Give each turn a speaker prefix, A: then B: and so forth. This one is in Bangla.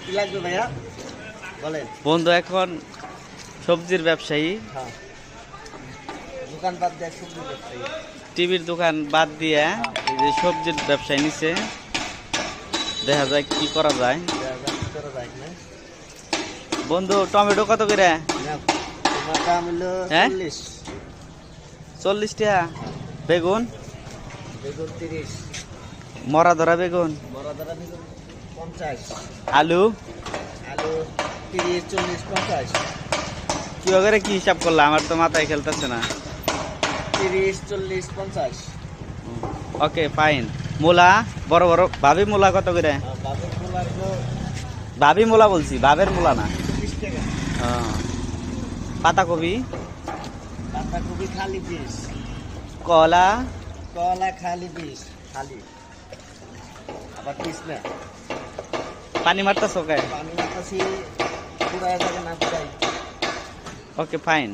A: কি লাগবে ভাইয়া বলেন।
B: বন্ধু এখন সবজির ব্যবসায়ী,
A: হ্যাঁ, দোকান বাদ দিয়ে সবজি ব্যবসায়ী।
B: টিভির দোকান বাদ দিয়ে এই যে সবজির ব্যবসায় নিছে। দেখা যায় কি করা যায়। বন্ধু টমেটো কত করে?
A: তোমার দাম হলো
B: হ্যাঁ?
A: 40।
B: 40 টাকা। বেগুন?
A: বেগুন 30।
B: মরা ধরা বেগুন?
A: বড় দাদা বেগুন 50।
B: আলু?
A: আলু 30, 40, 50।
B: কিভাবে কি হিসাব করলাম? আমার তো মাথায় খেলতেছে না।
A: 30, 40, 50।
B: Okay fine. মূলা বড় বড় ভাবি মূলা কত করে?
A: বাজার মূলা হলো
B: ভাবি মূলা বলছি, ভাবের মূলা না।
A: 20 টাকা।
B: পাতাকপি?
A: বাঁধাকপি খালি 20।
B: কলা?
A: কলা খালি 20। খালি আবার 20 না।
B: পানি মারতেছ কে?
A: পানি মাতাছি পুরাই যাবে না পুরাই।
B: Okay fine.